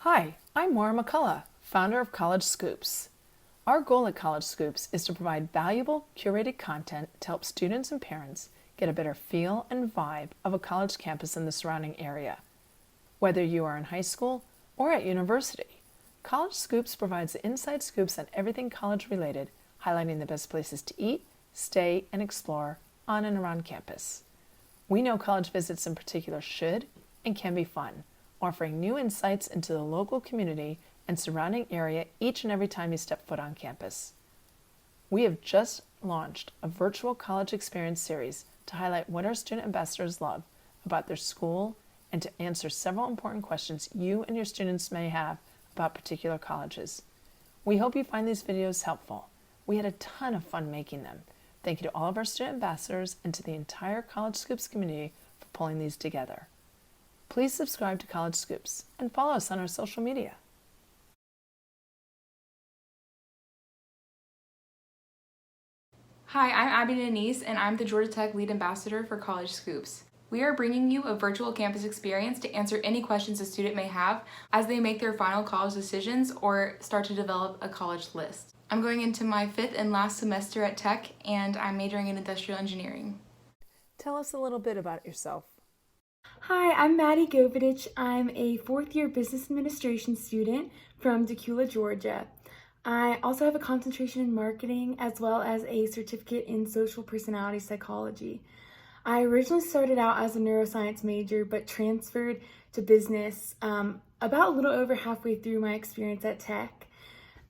Hi, I'm Maura McCullough, founder of College Scoops. Our goal at College Scoops is to provide valuable, curated content to help students and parents get a better feel and vibe of a college campus in the surrounding area. Whether you are in high school or at university, College Scoops provides the inside scoops on everything college related, highlighting the best places to eat, stay, and explore on and around campus. We know college visits in particular should and can be fun, offering new insights into the local community and surrounding area each and every time you step foot on campus. We have just launched a virtual college experience series to highlight what our student ambassadors love about their school and to answer several important questions you and your students may have about particular colleges. We hope you find these videos helpful. We had a ton of fun making them. Thank you to all of our student ambassadors and to the entire College Scoops community for pulling these together. Please subscribe to College Scoops and follow us on our social media. Hi, I'm Abbey Nannis, and I'm the Georgia Tech Lead Ambassador for College Scoops. We are bringing you a virtual campus experience to answer any questions a student may have as they make their final college decisions or start to develop a college list. I'm going into my 5th and last semester at Tech, and I'm majoring in industrial engineering. Tell us a little bit about yourself. Hi, I'm Maddie Govedich. I'm a 4th-year business administration student from Decula, Georgia. I also have a concentration in marketing as well as a certificate in social personality psychology. I originally started out as a neuroscience major but transferred to business about a little over halfway through my experience at Tech.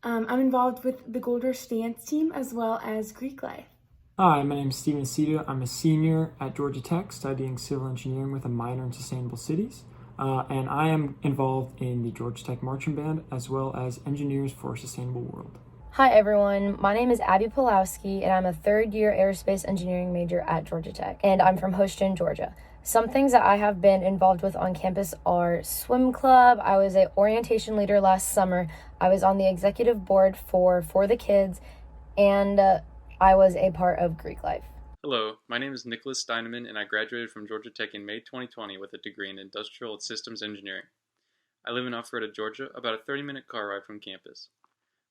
I'm involved with the Gold Rush dance team as well as Greek life. Hi, my name is Steven Aceto. I'm a senior at Georgia Tech studying civil engineering with a minor in sustainable cities. And I am involved in the Georgia Tech Marching Band as well as Engineers for a Sustainable World. Hi everyone, my name is Abbey Pawlowski and I'm a 3rd-year aerospace engineering major at Georgia Tech, and I'm from Houston, Georgia. Some things that I have been involved with on campus are swim club. I was an orientation leader last summer. I was on the executive board for the Kids, and I was a part of Greek life. Hello, my name is Nicholas Steinemann, and I graduated from Georgia Tech in May 2020 with a degree in Industrial and Systems Engineering. I live in Alpharetta, Georgia, about a 30-minute car ride from campus.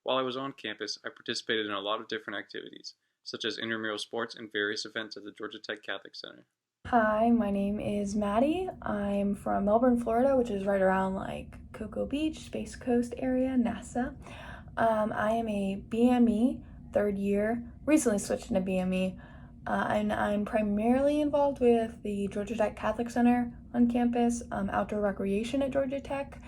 While I was on campus, I participated in a lot of different activities, such as intramural sports and various events at the Georgia Tech Catholic Center. Hi, my name is Maddie. I'm from Melbourne, Florida, which is right around like Cocoa Beach, Space Coast area, NASA. I am a BME, 3rd year, recently switched into BME, and I'm primarily involved with the Georgia Tech Catholic Center on campus, outdoor recreation at Georgia Tech,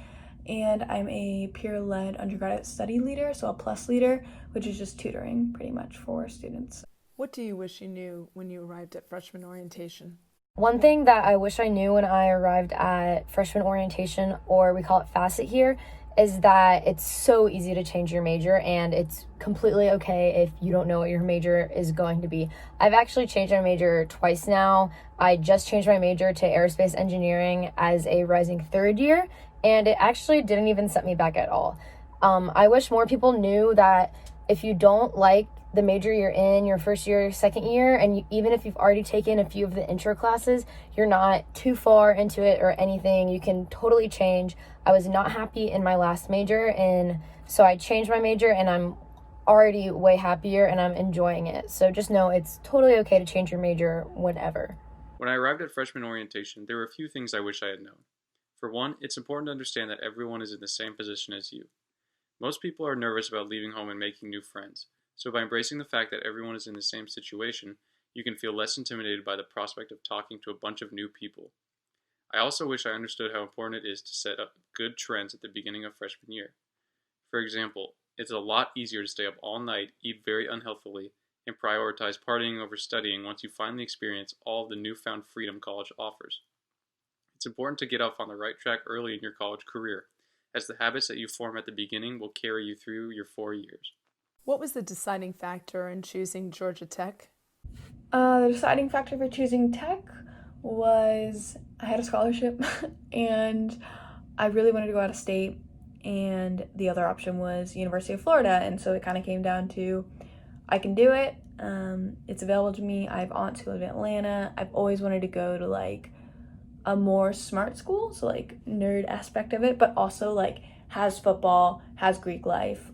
and I'm a peer-led undergraduate study leader, so a plus leader, which is just tutoring pretty much for students. What do you wish you knew when you arrived at freshman orientation? One thing that I wish I knew when I arrived at freshman orientation, or we call it facet here, is that it's so easy to change your major, and it's completely okay if you don't know what your major is going to be. I've actually changed my major twice now. I just changed my major to aerospace engineering as a rising 3rd year, and it actually didn't even set me back at all. I wish more people knew that if you don't like the major you're in your 1st year, 2nd year, and even if you've already taken a few of the intro classes, you're not too far into it or anything. You can totally change. I was not happy in my last major, and so I changed my major, and I'm already way happier and I'm enjoying it. So just know it's totally okay to change your major whenever. When I arrived at freshman orientation, there were a few things I wish I had known. For one, it's important to understand that everyone is in the same position as you. Most people are nervous about leaving home and making new friends, so by embracing the fact that everyone is in the same situation, you can feel less intimidated by the prospect of talking to a bunch of new people. I also wish I understood how important it is to set up good trends at the beginning of freshman year. For example, it's a lot easier to stay up all night, eat very unhealthily, and prioritize partying over studying once you finally experience all of the newfound freedom college offers. It's important to get off on the right track early in your college career, as the habits that you form at the beginning will carry you through your 4 years. What was the deciding factor in choosing Georgia Tech? The deciding factor for choosing Tech was I had a scholarship and I really wanted to go out of state, and the other option was University of Florida, and so it kind of came down to I can do it, it's available to me. I have aunts who live in Atlanta. I've always wanted to go to like a more smart school, so like nerd aspect of it, but also like has football, has Greek life,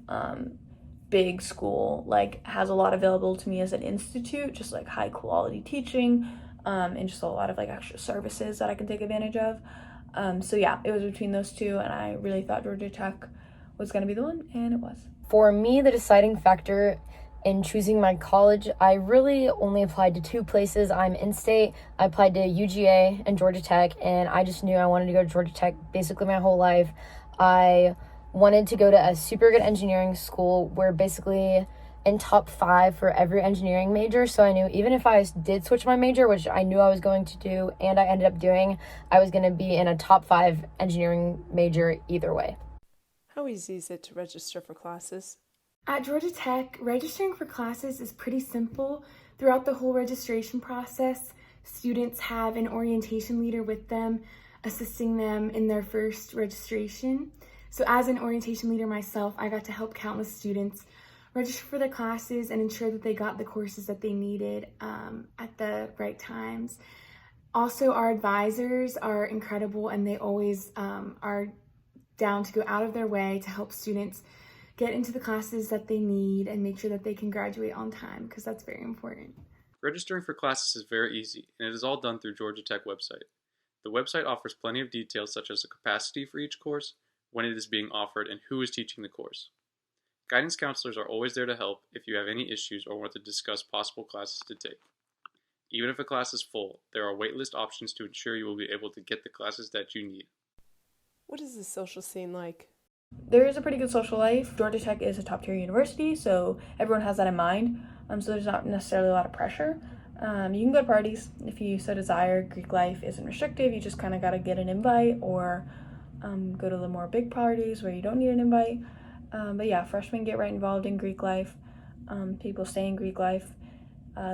big school, like has a lot available to me as an institute, just like high quality teaching, and just a lot of like extra services that I can take advantage of. So yeah, it was between those two, and I really thought Georgia Tech was going to be the one, and it was. For me, the deciding factor in choosing my college, I really only applied to 2 places. I'm in-state. I applied to UGA and Georgia Tech, and I just knew I wanted to go to Georgia Tech basically my whole life. I wanted to go to a super good engineering school. We're basically in top 5 for every engineering major, so I knew even if I did switch my major, which I knew I was going to do, and I ended up doing, I was going to be in a top 5 engineering major either way. How easy is it to register for classes? At Georgia Tech, registering for classes is pretty simple. Throughout the whole registration process, students have an orientation leader with them, assisting them in their first registration. So as an orientation leader myself, I got to help countless students register for their classes and ensure that they got the courses that they needed at the right times. Also, our advisors are incredible, and they always are down to go out of their way to help students get into the classes that they need and make sure that they can graduate on time, because that's very important. Registering for classes is very easy, and it is all done through Georgia Tech website. The website offers plenty of details such as the capacity for each course, when it is being offered, and who is teaching the course. Guidance counselors are always there to help if you have any issues or want to discuss possible classes to take. Even if a class is full, there are waitlist options to ensure you will be able to get the classes that you need. What is the social scene like? There is a pretty good social life. Georgia Tech is a top-tier university, so everyone has that in mind. So there's not necessarily a lot of pressure. You can go to parties if you so desire. Greek life isn't restrictive. You just kind of got to get an invite, or go to the more big parties where you don't need an invite. But yeah, freshmen get right involved in Greek life. People stay in Greek life.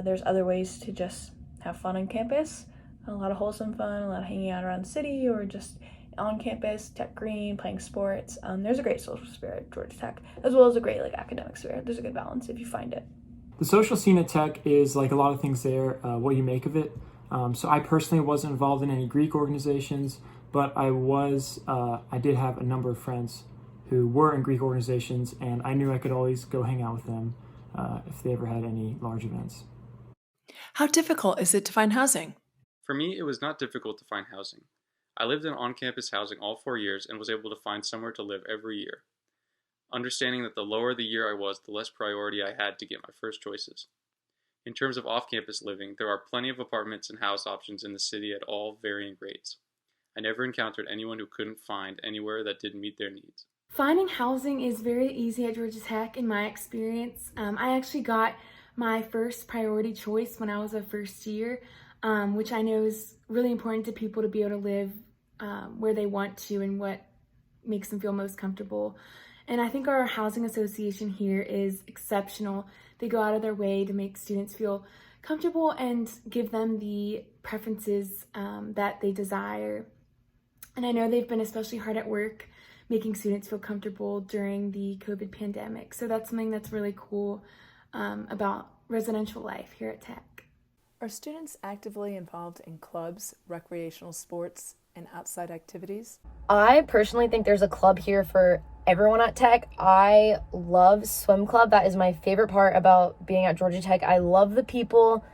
There's other ways to just have fun on campus. A lot of wholesome fun, a lot of hanging out around the city, or just on campus, Tech Green, playing sports. There's a great social spirit at Georgia Tech, as well as a great academic spirit. There's a good balance if you find it. The social scene at Tech is like a lot of things there, what you make of it. So I personally wasn't involved in any Greek organizations, but I did have a number of friends who were in Greek organizations, and I knew I could always go hang out with them if they ever had any large events. How difficult is it to find housing? For me, it was not difficult to find housing. I lived in on-campus housing all 4 years and was able to find somewhere to live every year, understanding that the lower the year I was, the less priority I had to get my first choices. In terms of off-campus living, there are plenty of apartments and house options in the city at all varying rates. I never encountered anyone who couldn't find anywhere that didn't meet their needs. Finding housing is very easy at Georgia Tech in my experience. I actually got my first priority choice when I was a first year, which I know is really important to people to be able to live where they want to and what makes them feel most comfortable. And I think our housing association here is exceptional. They go out of their way to make students feel comfortable and give them the preferences that they desire. And I know they've been especially hard at work making students feel comfortable during the COVID pandemic. So that's something that's really cool about residential life here at Tech. Are students actively involved in clubs, recreational sports, and outside activities? I personally think there's a club here for everyone at Tech. I love swim club. That is my favorite part about being at Georgia Tech. I love the people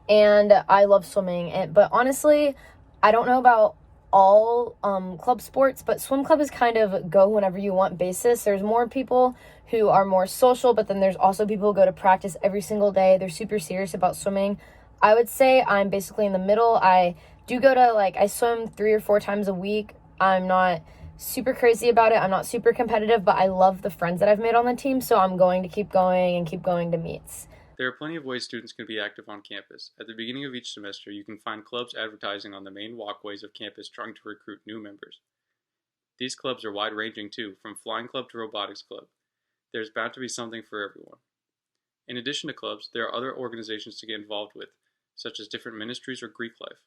and I love swimming. But honestly, I don't know about all club sports, but swim club is kind of go whenever you want basis. There's more people who are more social, but then there's also people who go to practice every single day. They're super serious about swimming. I would say I'm basically in the middle. I do go to, I swim 3 or 4 times a week. I'm not super crazy about it. I'm not super competitive, but I love the friends that I've made on the team, so I'm going to keep going and keep going to meets. There are plenty of ways students can be active on campus. At the beginning of each semester, you can find clubs advertising on the main walkways of campus trying to recruit new members. These clubs are wide-ranging too, from flying club to robotics club. There's bound to be something for everyone. In addition to clubs, there are other organizations to get involved with, such as different ministries or Greek life.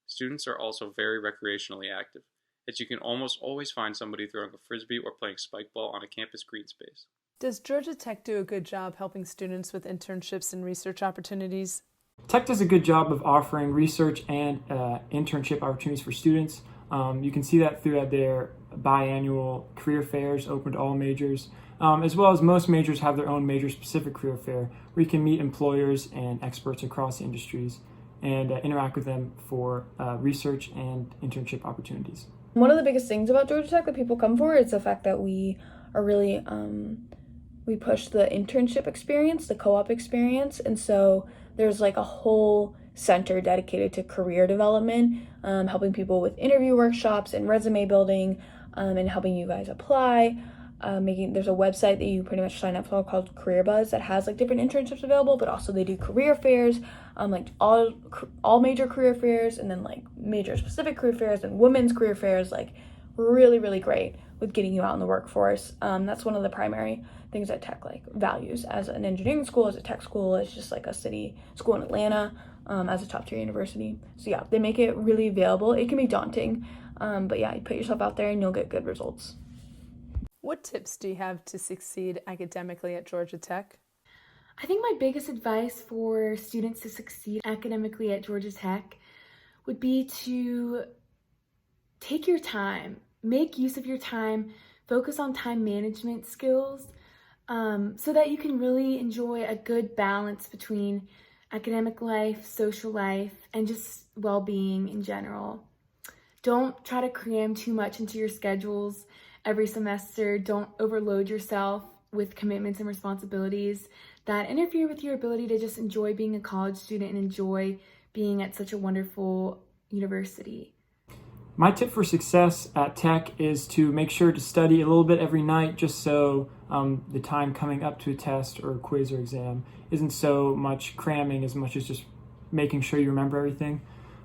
Students are also very recreationally active, as you can almost always find somebody throwing a frisbee or playing spike ball on a campus green space. Does Georgia Tech do a good job helping students with internships and research opportunities? Tech does a good job of offering research and internship opportunities for students. You can see that throughout their biannual career fairs open to all majors, as well as most majors have their own major-specific career fair where you can meet employers and experts across industries and interact with them for research and internship opportunities. One of the biggest things about Georgia Tech that people come for is the fact that we are really, we push the internship experience, the co-op experience, and so there's like a whole center dedicated to career development, helping people with interview workshops and resume building, and helping you guys apply. There's a website that you pretty much sign up for called Career Buzz that has like different internships available, but also they do career fairs, like all major career fairs, and then like major specific career fairs and women's career fairs, like really, really great with getting you out in the workforce. That's one of the primary things that Tech like values as an engineering school, as a tech school, as just like a city school in Atlanta, as a top tier university. So yeah, they make it really available. It can be daunting, but yeah, you put yourself out there and you'll get good results. What tips do you have to succeed academically at Georgia Tech? I think my biggest advice for students to succeed academically at Georgia Tech would be to take your time, make use of your time, focus on time management skills, so that you can really enjoy a good balance between academic life, social life, and just well-being in general. Don't try to cram too much into your schedules every semester. Don't overload yourself with commitments and responsibilities that interfere with your ability to just enjoy being a college student and enjoy being at such a wonderful university. My tip for success at Tech is to make sure to study a little bit every night, just so the time coming up to a test or a quiz or exam isn't so much cramming as much as just making sure you remember everything.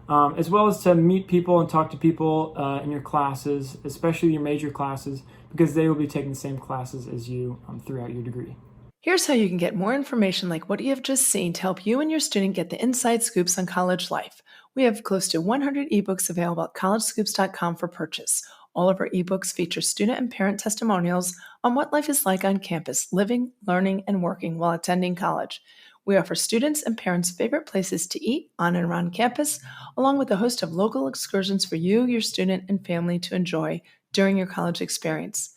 As well as to meet people and talk to people in your classes, especially your major classes, because they will be taking the same classes as you throughout your degree. Here's how you can get more information like what you have just seen to help you and your student get the inside scoops on college life. We have close to 100 ebooks available at collegescoops.com for purchase. All of our ebooks feature student and parent testimonials on what life is like on campus, living, learning, and working while attending college. We offer students and parents favorite places to eat on and around campus, along with a host of local excursions for you, your student, and family to enjoy during your college experience.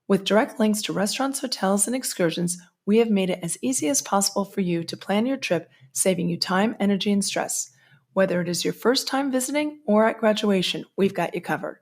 With direct links to restaurants, hotels, and excursions, we have made it as easy as possible for you to plan your trip, saving you time, energy, and stress. Whether it is your first time visiting or at graduation, we've got you covered.